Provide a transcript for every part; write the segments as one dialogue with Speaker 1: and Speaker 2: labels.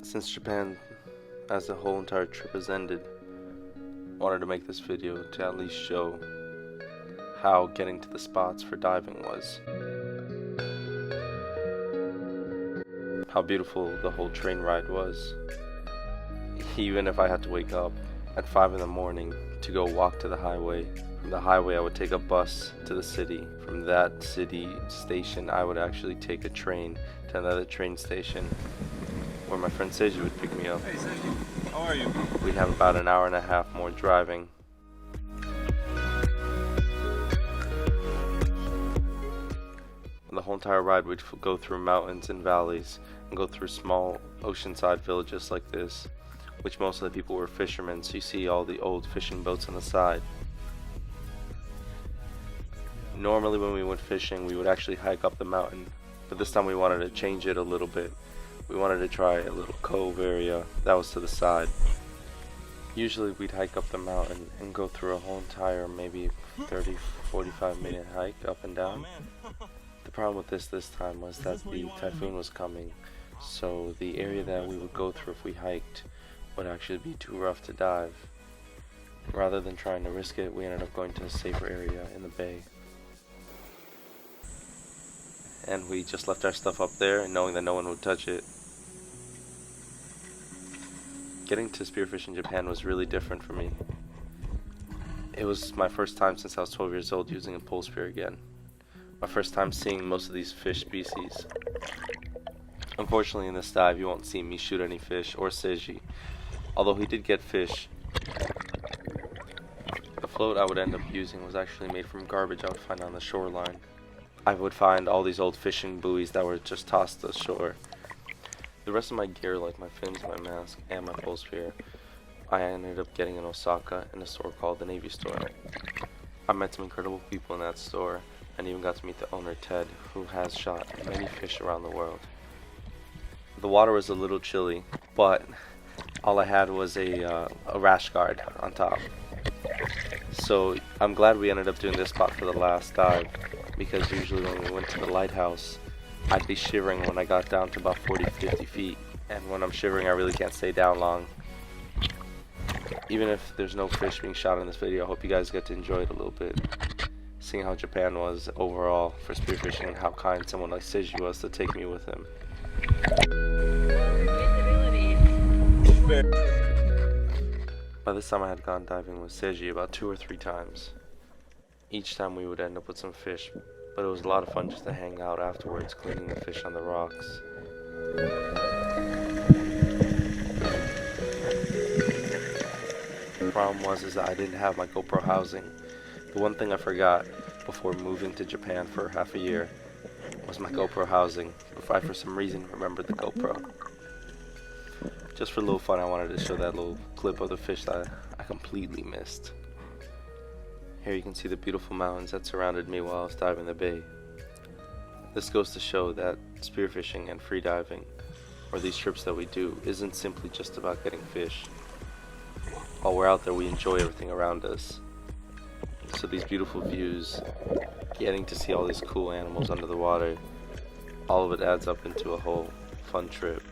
Speaker 1: Since Japan as the whole entire trip has ended, I wanted to make this video to at least show how getting to the spots for diving was. How beautiful the whole train ride was. Even if I had to wake up at 5 in the morning to go walk to the highway. From the highway I would take a bus to the city. From that city station I would actually take a train to another train station where my friend Seiji would pick me up.
Speaker 2: Hey Seiji, how are you?
Speaker 1: We'd have about an hour and a half more driving. The whole entire ride we'd go through mountains and valleys and go through small oceanside villages like this, which most of the people were fishermen, so you see all the old fishing boats on the side. Normally when we went fishing we would actually hike up the mountain, but this time we wanted to change it a little bit. We wanted to try a little cove area that was to the side. Usually we'd hike up the mountain and go through a whole entire maybe 30-45 minute hike up and down. The problem with this time was that the typhoon was coming, so the area that we would go through if we hiked would actually be too rough to dive. Rather than trying to risk it, we ended up going to a safer area in the bay. And we just left our stuff up there, knowing that no one would touch it. Getting to spearfishing Japan was really different for me. It was my first time since I was 12 years old using a Polespear again. My first time seeing most of these fish species. Unfortunately in this dive you won't see me shoot any fish or Seiji, although he did get fish. The float I would end up using was actually made from garbage I would find on the shoreline. I would find all these old fishing buoys that were just tossed ashore. The rest of my gear, like my fins, my mask, and my Polespear, I ended up getting in Osaka in a store called the Navy Store. I met some incredible people in that store, and even got to meet the owner, Ted, who has shot many fish around the world. The water was a little chilly, but all I had was a rash guard on top. So I'm glad we ended up doing this spot for the last dive, because usually when we went to the lighthouse, I'd be shivering when I got down to about 40-50 feet, and when I'm shivering I really can't stay down long. Even if there's no fish being shot in this video, I hope you guys get to enjoy it a little bit. Seeing how Japan was overall for spearfishing and how kind someone like Seiji was to take me with him. By this time I had gone diving with Seiji about 2 or 3 times. Each time we would end up with some fish, but it was a lot of fun just to hang out afterwards, cleaning the fish on the rocks. The problem was that I didn't have my GoPro housing. The one thing I forgot before moving to Japan for half a year was my GoPro housing, before I for some reason remembered the GoPro. Just for a little fun I wanted to show that little clip of the fish that I completely missed. Here you can see the beautiful mountains that surrounded me while I was diving the bay. This goes to show that spearfishing and freediving, or these trips that we do, isn't simply just about getting fish. While we're out there we enjoy everything around us. So these beautiful views, getting to see all these cool animals under the water, all of it adds up into a whole fun trip.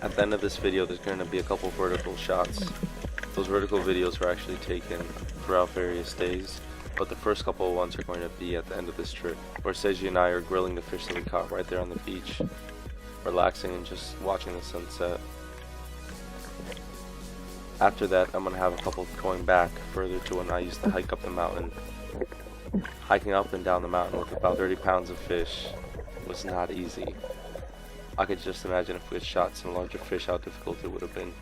Speaker 1: At the end of this video there's going to be a couple vertical shots. Those vertical videos were actually taken throughout various days, but the first couple of ones are going to be at the end of this trip, where Seiji and I are grilling the fish that we caught right there on the beach, relaxing and just watching the sunset. After that I'm going to have a couple going back further to when I used to hike up the mountain. Hiking up and down the mountain with about 30 pounds of fish was not easy. I could just imagine if we had shot some larger fish how difficult it would have been.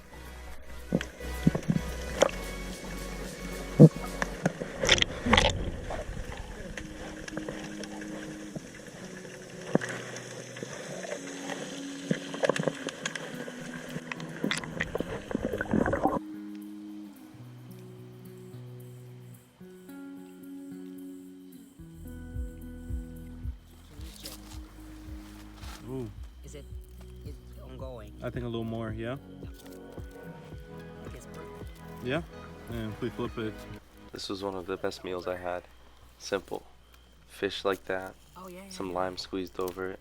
Speaker 3: Ooh.
Speaker 4: Is it ongoing?
Speaker 3: I think a little more, yeah?
Speaker 4: It's perfect.
Speaker 3: Yeah? And if we flip it.
Speaker 1: This was one of the best meals I had. Simple. Fish like that,
Speaker 4: Oh, yeah,
Speaker 1: some lime squeezed over it,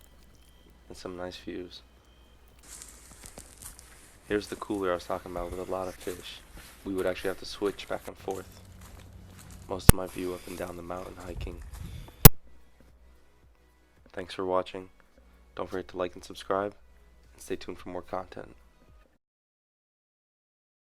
Speaker 1: and some nice views. Here's the cooler I was talking about with a lot of fish. We would actually have to switch back and forth. Most of my view up and down the mountain hiking. Thanks for watching. Don't forget to like and subscribe, and stay tuned for more content.